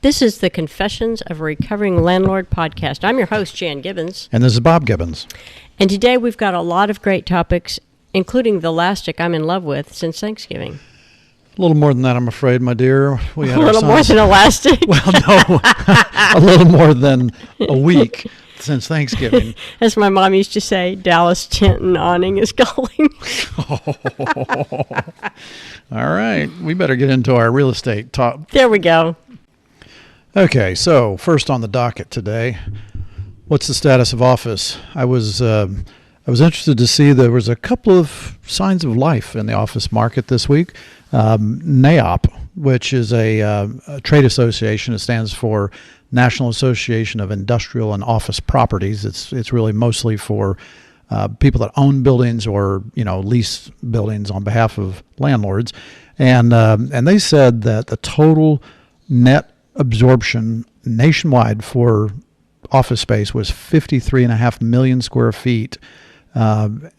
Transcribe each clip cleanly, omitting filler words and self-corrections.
This is the Confessions of a Recovering Landlord podcast. I'm your host, Jan Gibbons. And this is Bob Gibbons. And today we've got a lot of great topics, including the elastic I'm in love with since Thanksgiving. A little more than that, I'm afraid, my dear. We had a little more than elastic? Well, no, a little more than a week since Thanksgiving. As my mom used to say, Dallas Chinton awning is going. All right, we better get into our real estate talk. There we go. Okay, so first on the docket today, what's the status of office? I was interested to see there was a couple of signs of life in the office market this week. NAIOP, which is a trade association, it stands for National Association of Industrial and Office Properties. It's really mostly for people that own buildings or lease buildings on behalf of landlords, and they said that the total net absorption nationwide for office space was 53.5 million square feet. And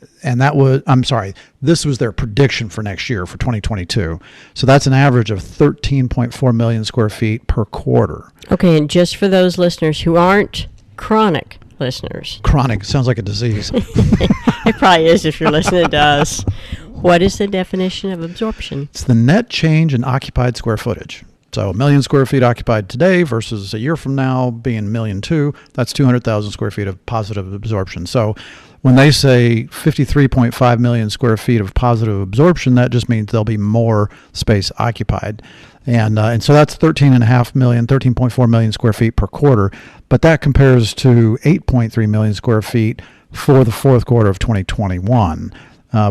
this was their prediction for next year, for 2022. So that's an average of 13.4 million square feet per quarter. Okay, and just for those listeners who aren't chronic listeners. Chronic sounds like a disease. It probably is if you're listening to us. What is the definition of absorption? It's the net change in occupied square footage. So 1 million square feet occupied today versus a year from now being 1.2 million, that's 200,000 square feet of positive absorption. So when they say 53.5 million square feet of positive absorption, that just means there'll be more space occupied. And so that's 13.4 million square feet per quarter. But that compares to 8.3 million square feet for the fourth quarter of 2021,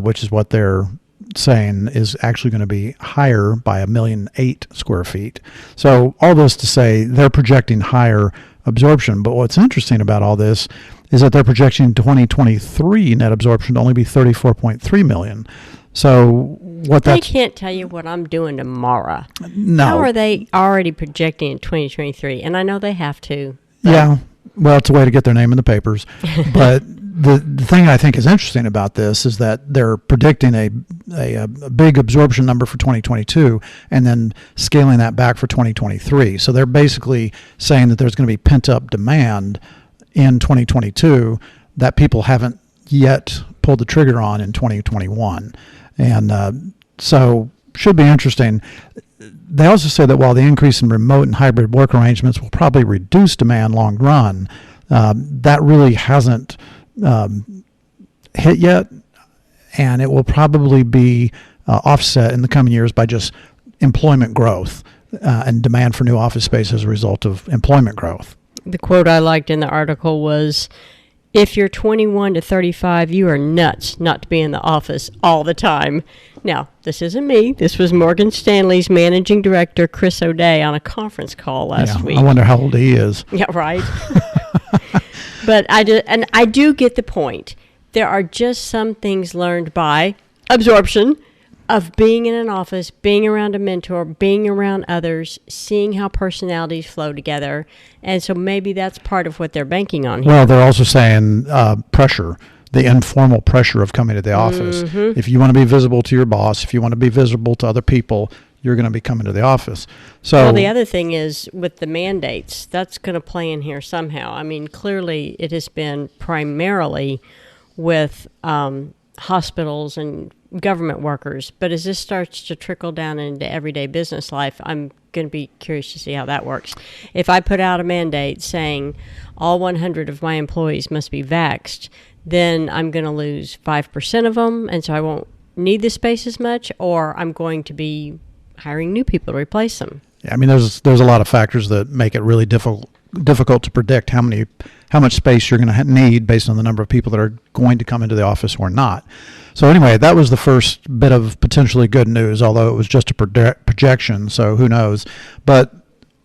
which is what they're saying is actually going to be higher by 1.8 million square feet. So all this to say they're projecting higher absorption. But what's interesting about all this is that they're projecting 2023 net absorption to only be 34.3 million. So they can't tell you what I'm doing tomorrow. No. How are they already projecting in 2023? And I know they have to. Yeah. Well, it's a way to get their name in the papers. But the thing I think is interesting about this is that they're predicting a big absorption number for 2022 and then scaling that back for 2023. So they're basically saying that there's going to be pent-up demand in 2022 that people haven't yet pulled the trigger on in 2021. And so should be interesting. They also say that while the increase in remote and hybrid work arrangements will probably reduce demand long run, that really hasn't hit yet, and it will probably be offset in the coming years by just employment growth and demand for new office space as a result of employment growth. The quote I liked in the article was, if you're 21 to 35, you are nuts not to be in the office all the time. Now, this isn't me. This was Morgan Stanley's managing director, Chris O'Day, on a conference call last week. I wonder how old he is. Yeah, right. But I do get the point. There are just some things learned by absorption of being in an office, being around a mentor, being around others, seeing how personalities flow together. And so maybe that's part of what they're banking on here. Well, they're also saying pressure, the informal pressure of coming to the office. Mm-hmm. If you want to be visible to your boss, if you want to be visible to other people, you're going to be coming to the office. So, well, the other thing is with the mandates, that's going to play in here somehow. I mean, clearly it has been primarily with hospitals and government workers, but as this starts to trickle down into everyday business life, I'm going to be curious to see how that works. If I put out a mandate saying all 100 of my employees must be vaxxed, then I'm going to lose 5% of them, and so I won't need the space as much, or I'm going to be hiring new people to replace them. Yeah, I mean, there's a lot of factors that make it really difficult to predict how much space you're going to need based on the number of people that are going to come into the office or not. So anyway, that was the first bit of potentially good news, although it was just a projection, so who knows. But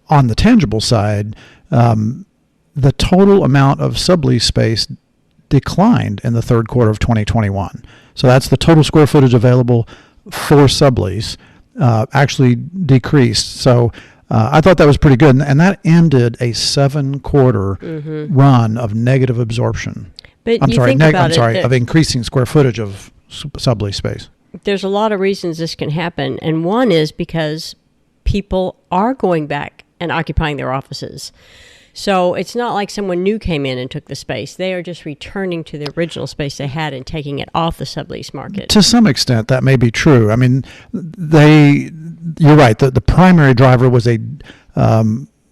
on the tangible side, the total amount of sublease space declined in the third quarter of 2021. So that's the total square footage available for sublease actually decreased. So I thought that was pretty good, and that ended a 7-quarter run of negative absorption. But of increasing square footage of sublease space. There's a lot of reasons this can happen, and one is because people are going back and occupying their offices. So it's not like someone new came in and took the space. They are just returning to the original space they had and taking it off the sublease market. To some extent, that may be true. I mean, you're right. The primary driver was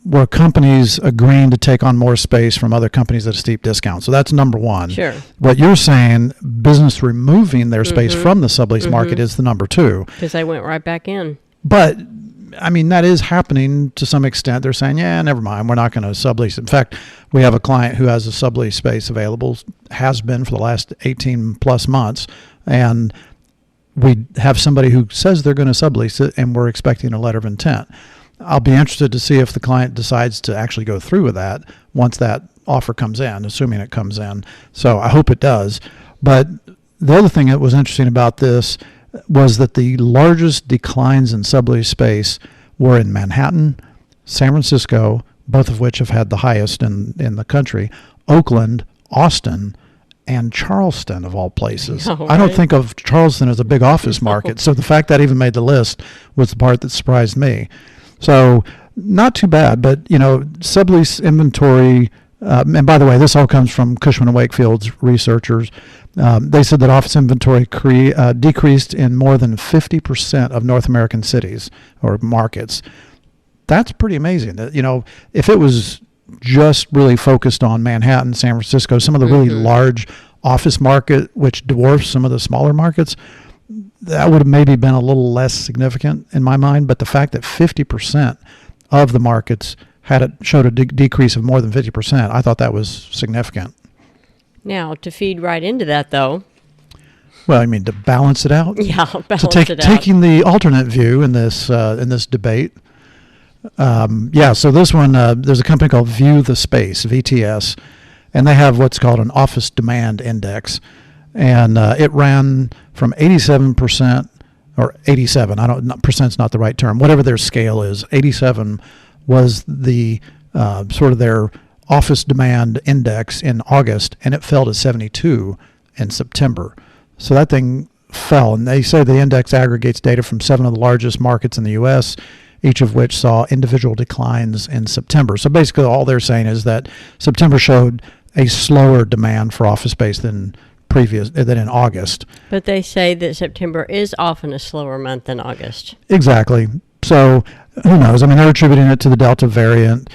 were companies agreeing to take on more space from other companies at a steep discount. So that's number one. Sure. What you're saying, business removing their space from the sublease market is the number two. Because they went right back in. But I mean, that is happening to some extent. They're saying, yeah, never mind, we're not going to sublease. In fact, we have a client who has a sublease space available, has been for the last 18 plus months, and we have somebody who says they're going to sublease it, and we're expecting a letter of intent. I'll be interested to see if the client decides to actually go through with that once that offer comes in, assuming it comes in. So I hope it does. But the other thing that was interesting about this was that the largest declines in sublease space were in Manhattan, San Francisco, both of which have had the highest in the country, Oakland, Austin, and Charleston, of all places. Oh, I don't right. think of Charleston as a big office market, so the fact that even made the list was the part that surprised me. So not too bad, but, sublease inventory, and by the way, this all comes from Cushman & Wakefield's researchers. They said that office inventory decreased in more than 50% of North American cities or markets. That's pretty amazing. If it was just really focused on Manhattan, San Francisco, some of the really large office market, which dwarfs some of the smaller markets, that would have maybe been a little less significant in my mind. But the fact that 50% of the markets showed a decrease of more than 50%, I thought that was significant. Now, to feed right into that, though. Well, I mean, to balance it out? Yeah, balance it out. Taking the alternate view in this debate. So this one, there's a company called View the Space, VTS, and they have what's called an office demand index. And it ran from 87%, or 87, percent's not the right term, whatever their scale is, 87 was the sort of their office demand index in August, and it fell to 72 in September. So that thing fell, and they say the index aggregates data from 7 of the largest markets in the U.S., each of which saw individual declines in September. So basically all they're saying is that September showed a slower demand for office space than in August. But they say that September is often a slower month than August. Exactly. So who knows? I mean, they're attributing it to the Delta variant.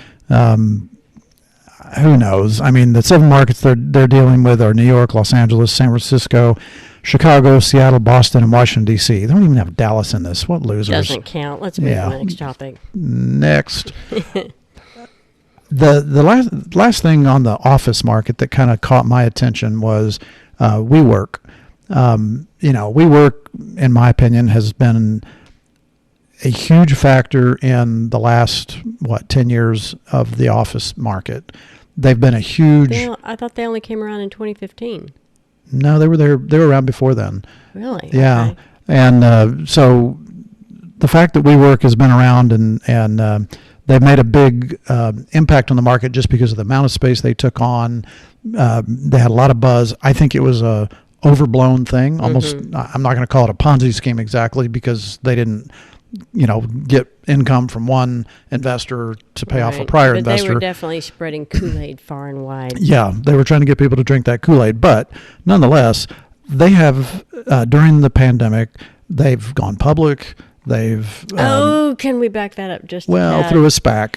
Who knows? I mean, the 7 markets they're dealing with are New York, Los Angeles, San Francisco, Chicago, Seattle, Boston, and Washington, D.C. They don't even have Dallas in this. What losers. Doesn't count. Let's move to the next topic. Next. The last thing on the office market that kind of caught my attention was WeWork. WeWork, in my opinion, has been a huge factor in the last, 10 years of the office market. They've been a huge... I thought they only came around in 2015. No, they were there. They were around before then. Really? Yeah. Okay. And so the fact that WeWork has been around and they've made a big impact on the market just because of the amount of space they took on. They had a lot of buzz. I think it was a overblown thing. Almost, I'm not going to call it a Ponzi scheme exactly because they didn't, get income from one investor to pay off a prior investor. They were definitely spreading Kool-Aid far and wide. Yeah, they were trying to get people to drink that Kool-Aid. But nonetheless, they have, during the pandemic, they've gone public. They've... can we back that up just through a SPAC.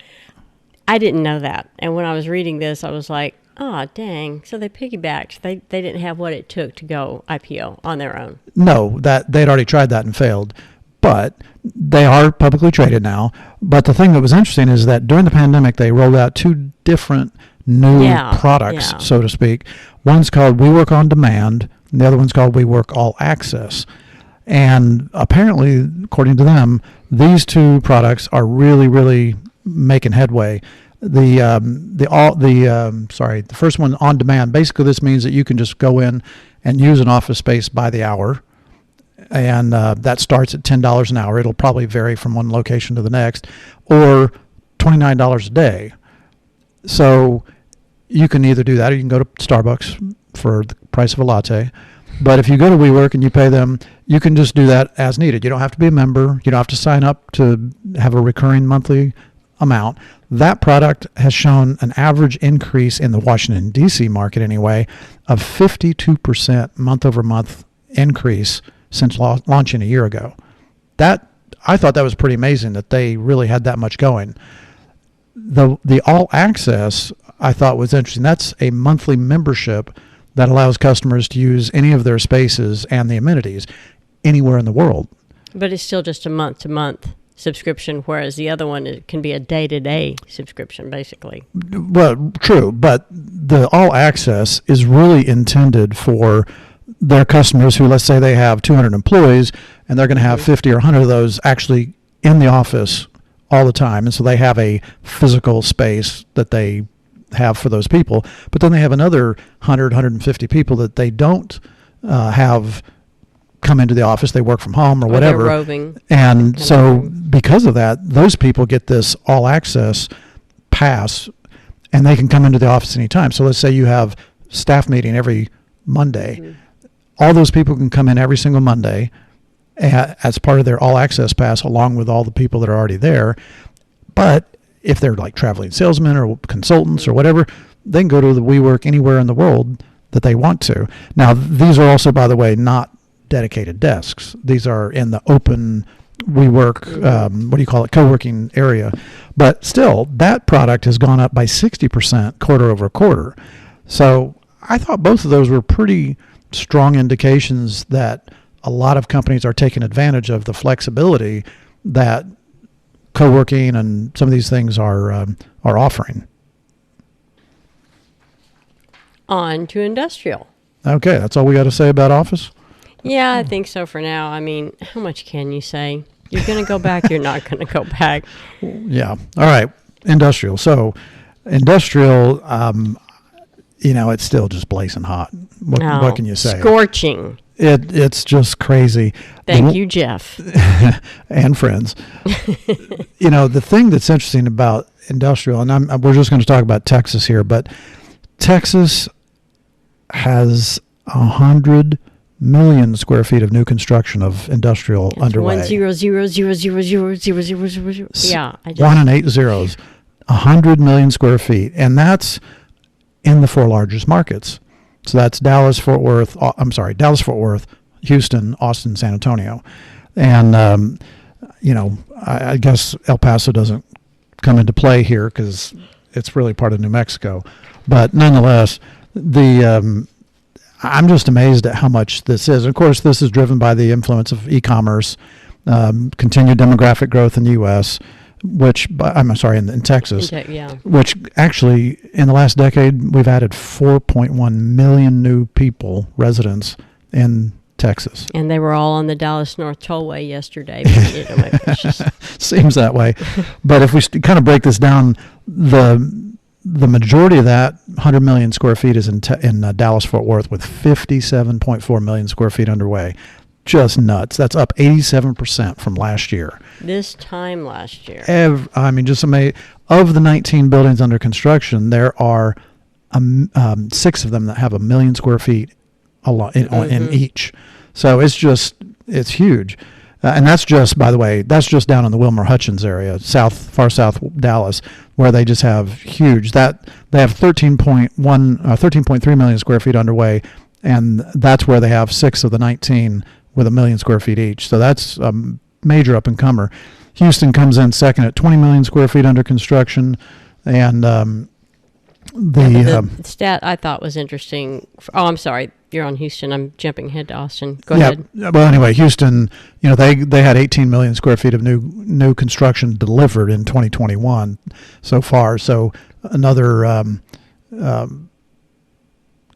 I didn't know that. And when I was reading this, I was like, oh, dang. So they piggybacked. They didn't have what it took to go IPO on their own. No, that they'd already tried that and failed. But they are publicly traded now. But the thing that was interesting is that during the pandemic, they rolled out 2 different new products, so to speak. One's called WeWork On Demand, and the other one's called WeWork All Access. And apparently, according to them, these 2 products are really, really making headway. The first one, On Demand, basically this means that you can just go in and use an office space by the hour. And that starts at $10 an hour. It'll probably vary from one location to the next, or $29 a day. So you can either do that or you can go to Starbucks for the price of a latte. But if you go to WeWork and you pay them, you can just do that as needed. You don't have to be a member. You don't have to sign up to have a recurring monthly amount. That product has shown an average increase in the Washington, D.C. market anyway, of 52% month over month increase since launching a year ago. I thought that was pretty amazing that they really had that much going. The All Access I thought was interesting. That's a monthly membership that allows customers to use any of their spaces and the amenities anywhere in the world. But it's still just a month-to-month subscription, whereas the other one, it can be a day-to-day subscription, basically. Well, true, but the All Access is really intended for their customers who, let's say they have 200 employees, and they're going to have 50 or 100 of those actually in the office all the time. And so they have a physical space that they have for those people. But then they have another 100, 150 people that they don't have come into the office. They work from home or whatever. They're roving. And so because of that, those people get this All Access pass, and they can come into the office anytime. So let's say you have staff meeting every Monday. Mm-hmm. All those people can come in every single Monday as part of their All Access pass, along with all the people that are already there. But if they're like traveling salesmen or consultants or whatever, they can go to the WeWork anywhere in the world that they want to. Now, these are also, by the way, not dedicated desks. These are in the open WeWork, co-working area. But still, that product has gone up by 60% quarter over quarter. So I thought both of those were pretty strong indications that a lot of companies are taking advantage of the flexibility that co-working and some of these things are offering. On to industrial. Okay, that's all we got to say about office? Yeah, I think so for now. I mean, how much can you say? You're going to go back, you're not going to go back. Yeah. All right, industrial. So industrial, it's still just blazing hot. What can you say? Scorching. It's just crazy. Thank you, Jeff. And friends. The thing that's interesting about industrial, and we're just going to talk about Texas here, but Texas has 100 million square feet of new construction of industrial underway. 100,000,000. Yeah, 1 and 8 zeros. 100 million square feet, and that's in the 4 largest markets. So that's Dallas, Fort Worth, Houston, Austin, San Antonio. And, I guess El Paso doesn't come into play here because it's really part of New Mexico. But nonetheless, I'm just amazed at how much this is. Of course, this is driven by the influence of e-commerce, continued demographic growth in the U.S., in Texas, which actually in the last decade, we've added 4.1 million new residents in Texas. And they were all on the Dallas North Tollway yesterday. Seems that way. But if we kind of break this down, the majority of that 100 million square feet is in Dallas-Fort Worth with 57.4 million square feet underway. Just nuts. That's up 87% from last year. This time last year. Just amazing. Of the 19 buildings under construction, there are 6 of them that have 1 million square feet in each. So it's huge. And that's just, by the way, down in the Wilmer-Hutchins area, far south Dallas, where they just have huge. They have 13.3 million square feet underway, and that's where they have 6 of the 19 with 1 million square feet each. So that's a major up-and-comer. Houston comes in second at 20 million square feet under construction, and the stat I thought was interesting. I'm sorry, you're on Houston. I'm jumping ahead to Austin. Go ahead. Well, anyway, Houston, they had 18 million square feet of new construction delivered in 2021 so far. So another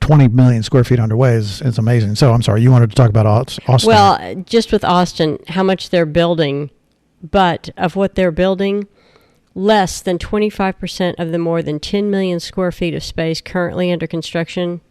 20 million square feet underway is amazing. So I'm sorry, you wanted to talk about Austin. Well, just with Austin, how much they're building, but of what they're building, less than 25% of the more than 10 million square feet of space currently under construction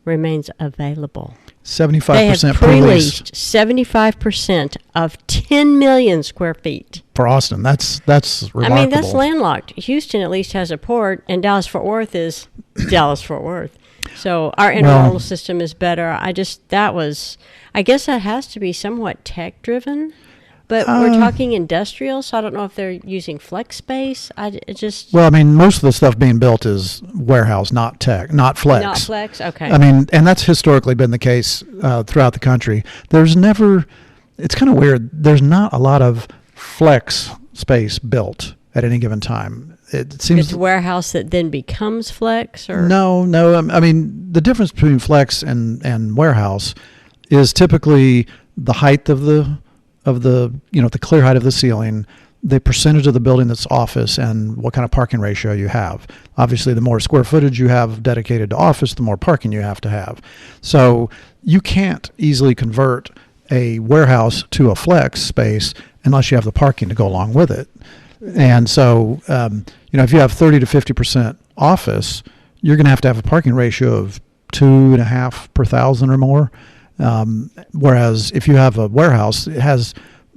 remains available. 75% they have pre-leased 75% of 10 million square feet. For Austin, that's remarkable. I mean, that's landlocked. Houston at least has a port, and Dallas-Fort Worth is Dallas-Fort Worth. So our intermodal system is better. I guess that has to be somewhat tech-driven. But we're talking industrial, so I don't know if they're using flex space. Well, I mean, most of the stuff being built is warehouse, not tech, not flex. Not flex, okay. I mean, and that's historically been the case throughout the country. There's never, it's kind of weird, there's not a lot of flex space built at any given time. It seems it's warehouse that then becomes flex, or no. I mean, the difference between flex and warehouse is typically the height of the the clear height of the ceiling, the percentage of the building that's office, and what kind of parking ratio you have. Obviously, the more square footage you have dedicated to office, the more parking you have to have. So you can't easily convert a warehouse to a flex space unless you have the parking to go along with it. And so, if you have 30 to 50% office, you're going to have a parking ratio of 2.5 per thousand or more. Whereas if you have a warehouse, it has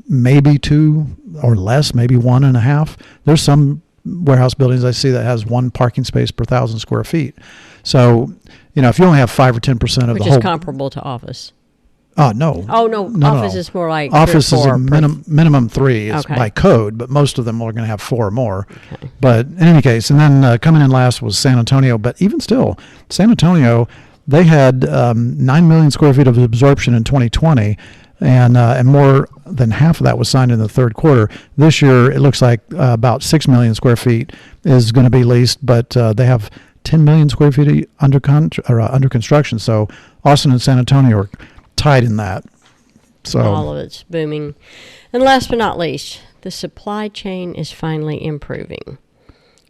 maybe 2 or less, maybe 1.5. There's some warehouse buildings I see that has 1 parking space per 1,000 square feet. So, if you only have 5 or 10% of which the whole, is comparable to office. No. Oh no, office is more like office 3 or 4 is a minimum 3 is Okay. by code, but most of them are going to have 4 or more. Okay. But in any case, and then coming in last was San Antonio. But even still, San Antonio, they had 9 million square feet of absorption in 2020, and more than half of that was signed in the third quarter. This year, it looks like about 6 million square feet is going to be leased, but they have 10 million square feet under construction. So Austin and San Antonio are tied in that. So all of it's booming. And last but not least, the supply chain is finally improving.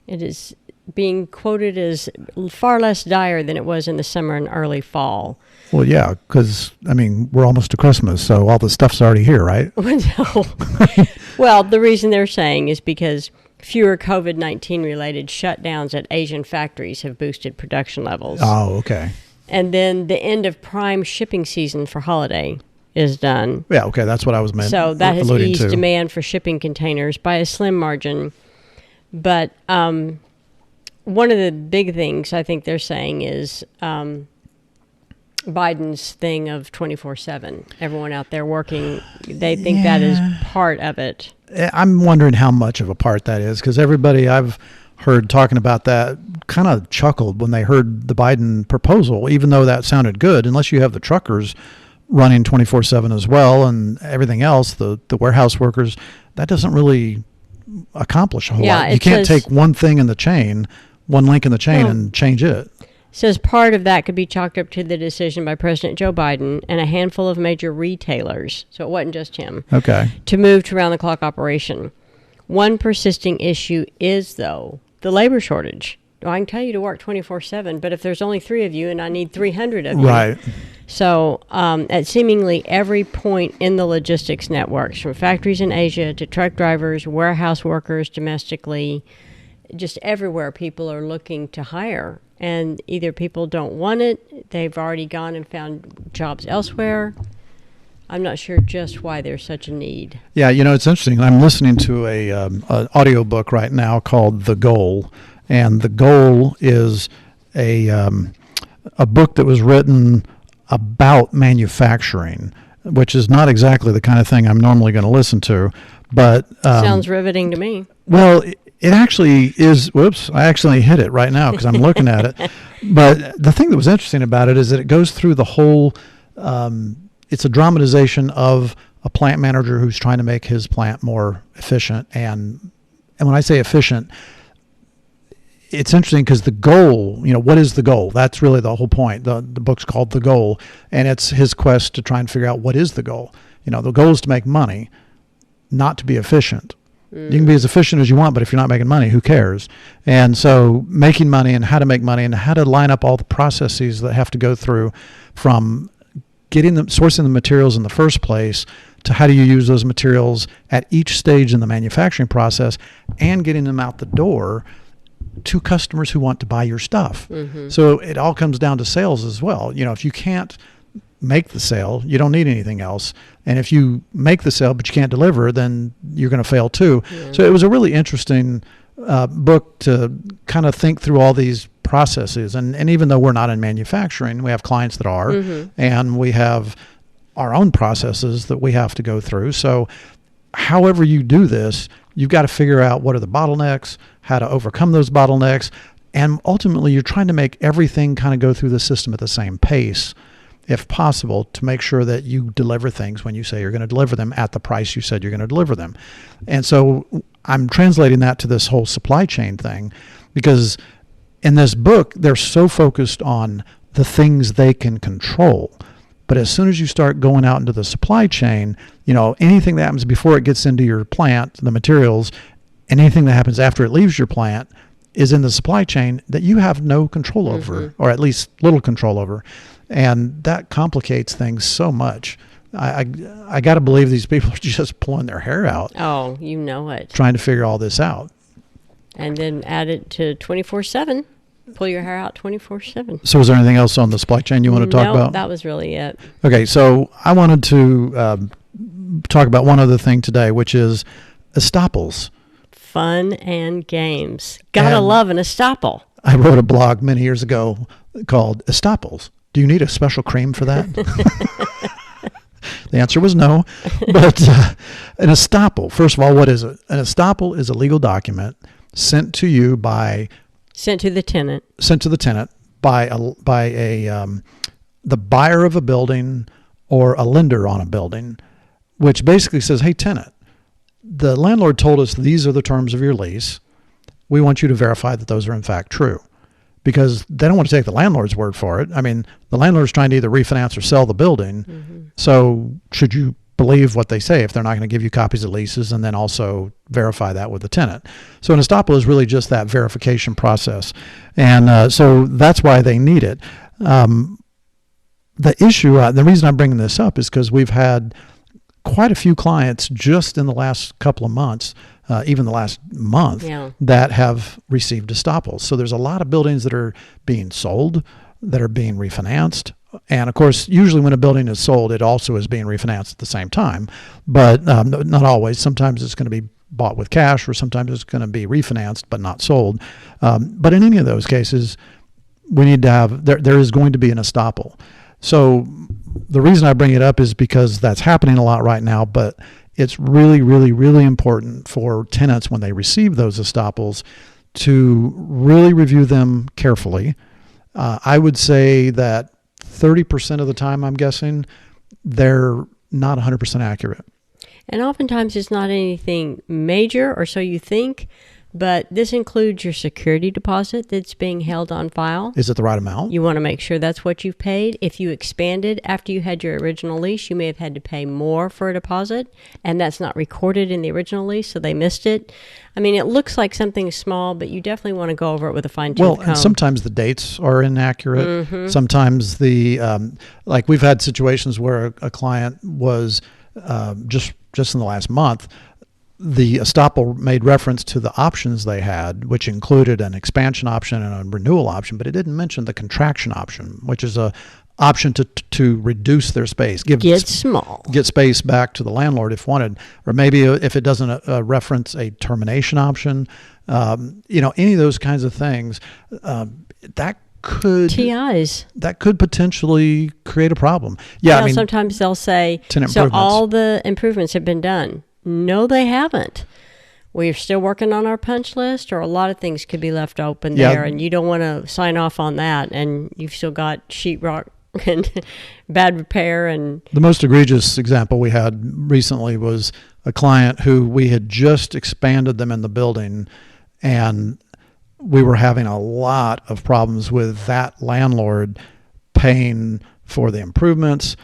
It is being quoted as far less dire than it was in the summer and early fall. Well, yeah, because, we're almost to Christmas, so all the stuff's already here, right? Well, the reason they're saying is because fewer COVID-19 related shutdowns at Asian factories have boosted production levels. Oh, okay. And then the end of prime shipping season for holiday is done. Yeah, okay, that's what I was meant. So that has alluding eased to. demand for shipping containers by a slim margin. But one of the big things I think they're saying is Biden's thing of 24/7. Everyone out there working, they think that is part of it. I'm wondering how much of a part that is, because everybody I've heard talking about that kind of chuckled when they heard the Biden proposal, even though that sounded good, unless you have the truckers running 24/7 as well and everything else, the warehouse workers, that doesn't really accomplish a whole lot. You can't take one thing in the chain, one link in the chain, and change it. Says part of that could be chalked up to the decision by President Joe Biden and a handful of major retailers, so it wasn't just him, to move to round-the-clock operation. One persisting issue is, though, the labor shortage. I can tell you to work 24/7, but if there's only 3 of you and I need 300 of you. Right. So at seemingly every point in the logistics networks, from factories in Asia to truck drivers, warehouse workers domestically, just everywhere people are looking to hire. And either people don't want it, they've already gone and found jobs elsewhere. I'm not sure just why there's such a need. Yeah, it's interesting. I'm listening to an audio book right now called The Goal. And The Goal is a book that was written about manufacturing, which is not exactly the kind of thing I'm normally going to listen to. But sounds riveting to me. Well, it actually is. Whoops, I actually hit it right now because I'm looking at it. But the thing that was interesting about it is that it goes through the whole, it's a dramatization of a plant manager who's trying to make his plant more efficient. And when I say efficient, it's interesting because the goal, what is the goal? That's really the whole point. The book's called The Goal, and it's his quest to try and figure out what is the goal. The goal is to make money, not to be efficient. You can be as efficient as you want, but if you're not making money, who cares? And so making money and how to make money and how to line up all the processes that have to go through, from sourcing the materials in the first place to how do you use those materials at each stage in the manufacturing process and getting them out the door to customers who want to buy your stuff. Mm-hmm. So it all comes down to sales as well. If you can't make the sale, you don't need anything else. And if you make the sale but you can't deliver, then you're going to fail too. Yeah. So it was a really interesting book to kind of think through all these processes. And even though we're not in manufacturing, we have clients that are, and we have our own processes that we have to go through. So however you do this, you've got to figure out what are the bottlenecks, how to overcome those bottlenecks, and ultimately you're trying to make everything kind of go through the system at the same pace, if possible, to make sure that you deliver things when you say you're going to deliver them at the price you said you're going to deliver them. And so I'm translating that to this whole supply chain thing, because in this book, they're so focused on the things they can control. But as soon as you start going out into the supply chain, anything that happens before it gets into your plant, the materials, and anything that happens after it leaves your plant is in the supply chain that you have no control over, or at least little control over. And that complicates things so much. I got to believe these people are just pulling their hair out. Oh, you know it. Trying to figure all this out. And then add it to 24/7. Pull your hair out 24/7. So is there anything else on the supply chain you want to talk about? No, that was really it. Okay, so I wanted to talk about one other thing today, which is estoppels. Fun and games. Gotta love an estoppel. I wrote a blog many years ago called Estoppels. Do you need a special cream for that? The answer was no. But an estoppel, first of all, what is it? An estoppel is a legal document sent to you by... Sent to the tenant by the buyer of a building or a lender on a building, which basically says, hey, tenant, the landlord told us these are the terms of your lease. We want you to verify that those are in fact true, because they don't want to take the landlord's word for it. I mean, the landlord's trying to either refinance or sell the building. Mm-hmm. So should you believe what they say if they're not going to give you copies of leases and then also verify that with the tenant? So an estoppel is really just that verification process. And so that's why they need it. The issue, the reason I'm bringing this up is because we've had quite a few clients just in the last couple of months, even the last month, that have received estoppels. So there's a lot of buildings that are being sold, that are being refinanced. And of course, usually when a building is sold, it also is being refinanced at the same time, but not always. Sometimes it's going to be bought with cash, or sometimes it's going to be refinanced but not sold. But in any of those cases, we need to have, there is going to be an estoppel. So the reason I bring it up is because that's happening a lot right now, but it's really, really, really important for tenants when they receive those estoppels to really review them carefully. I would say that 30% of the time, I'm guessing, they're not 100% accurate. And oftentimes it's not anything major, or so you think, but this includes your security deposit that's being held on file. Is it the right amount? You want to make sure that's what you've paid. If you expanded after you had your original lease, you may have had to pay more for a deposit, and that's not recorded in the original lease, so they missed it. I mean, it looks like something small, but you definitely want to go over it with a fine-tooth comb. And sometimes the dates are inaccurate. Mm-hmm. Sometimes like we've had situations where a client was just in the last month, the estoppel made reference to the options they had, which included an expansion option and a renewal option, but it didn't mention the contraction option, which is a option to reduce their space, get space back to the landlord if wanted, or maybe if it doesn't reference a termination option, any of those kinds of things, that could potentially create a problem. Yeah, sometimes they'll say, so all the improvements have been done. No, they haven't. We're still working on our punch list, or a lot of things could be left open there, and you don't want to sign off on that, and you've still got sheetrock and bad repair. And the most egregious example we had recently was a client who we had just expanded them in the building, and we were having a lot of problems with that landlord paying for the improvements,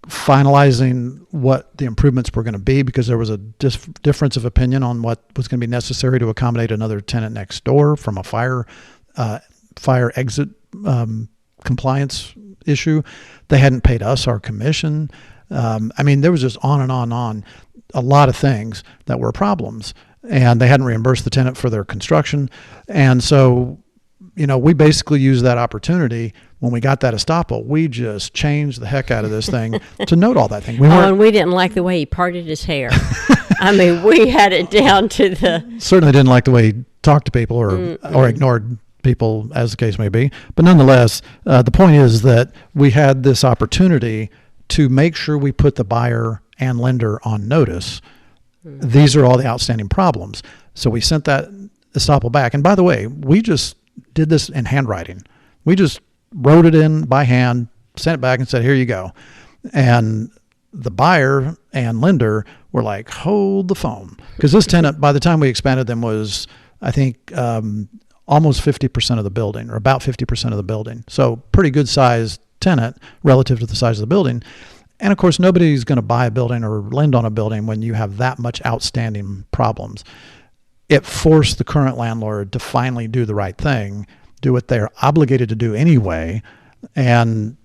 finalizing what the improvements were going to be, because there was a difference of opinion on what was going to be necessary to accommodate another tenant next door from a fire exit compliance issue. They hadn't paid us our commission. There was just on and on, a lot of things that were problems, and they hadn't reimbursed the tenant for their construction. And so, we basically used that opportunity. When we got that estoppel, we just changed the heck out of this thing to note all that thing. And we didn't like the way he parted his hair. We had it down to the... Certainly didn't like the way he talked to people or ignored people, as the case may be. But nonetheless, the point is that we had this opportunity to make sure we put the buyer and lender on notice These are all the outstanding problems. So we sent that estoppel back. And by the way, we just did this in handwriting. We just wrote it in by hand, sent it back and said, here you go. And the buyer and lender were like, hold the phone. Because this tenant, by the time we expanded them, was, I think, almost 50% of the building, or about 50% of the building. So pretty good sized tenant relative to the size of the building. And of course, nobody's going to buy a building or lend on a building when you have that much outstanding problems. It forced the current landlord to finally do the right thing, do what they're obligated to do anyway. And,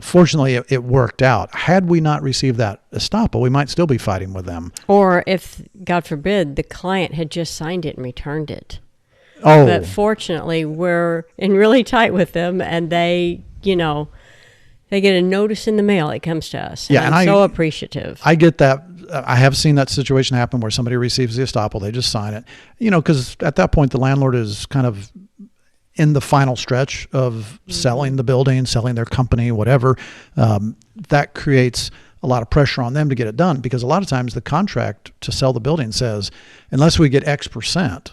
fortunately it worked out. Had we not received that estoppel, we might still be fighting with them. Or if, God forbid, the client had just signed it and returned it. Oh. But fortunately, we're in really tight with them, and they get a notice in the mail. It comes to us. Yeah, and I'm so appreciative. I get that. I have seen that situation happen where somebody receives the estoppel, they just sign it. Because at that point, the landlord is kind of in the final stretch of selling the building, selling their company, whatever. That creates a lot of pressure on them to get it done, because a lot of times the contract to sell the building says, unless we get X%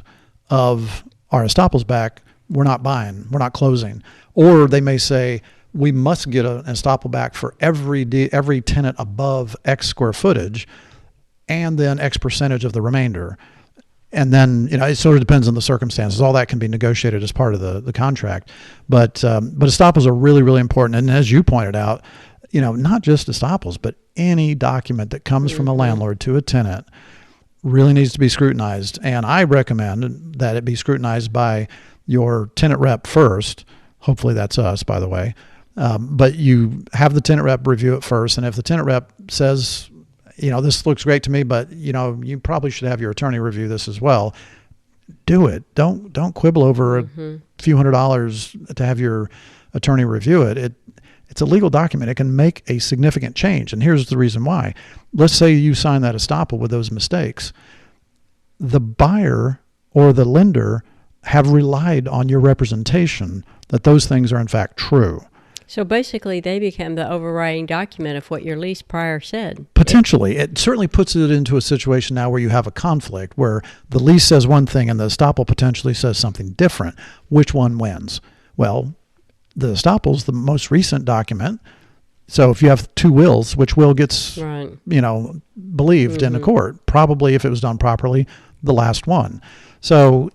of our estoppels back, we're not buying, we're not closing. Or they may say, we must get an estoppel back for every tenant above X square footage, and then X percentage of the remainder. And then, it sort of depends on the circumstances. All that can be negotiated as part of the contract. But estoppels are really, really important. And as you pointed out, not just estoppels, but any document that comes from a landlord to a tenant really needs to be scrutinized. And I recommend that it be scrutinized by your tenant rep first. Hopefully that's us, by the way. But you have the tenant rep review it first. And if the tenant rep says, this looks great to me, but, you probably should have your attorney review this as well, do it. Don't quibble over a few $100s to have your attorney review it. It's a legal document. It can make a significant change. And here's the reason why. Let's say you sign that estoppel with those mistakes. The buyer or the lender have relied on your representation that those things are in fact true. So basically, they become the overriding document of what your lease prior said. Potentially. It certainly puts it into a situation now where you have a conflict, where the lease says one thing and the estoppel potentially says something different. Which one wins? Well, the estoppel's the most recent document. So if you have two wills, which will gets, believed in a court? Probably, if it was done properly, the last one. So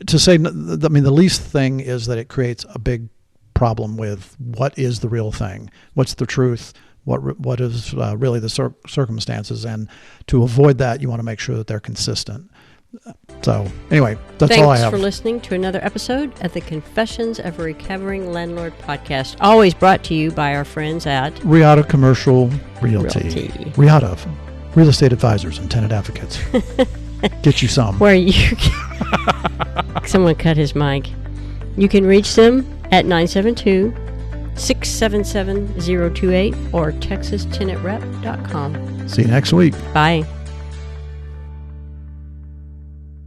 to say, the lease thing is that it creates a big problem with what is the real thing, what's the truth, what is really the circumstances, and to avoid that, you want to make sure that they're consistent. So anyway, that's all I have. Thanks for listening to another episode of the Confessions of a Recovering Landlord podcast, always brought to you by our friends at Riata Commercial Realty. Riata, real estate advisors and tenant advocates. Get you some. Where you someone cut his mic. You can reach them at 972-677-028 or TexasTenantRep.com. See you next week. Bye.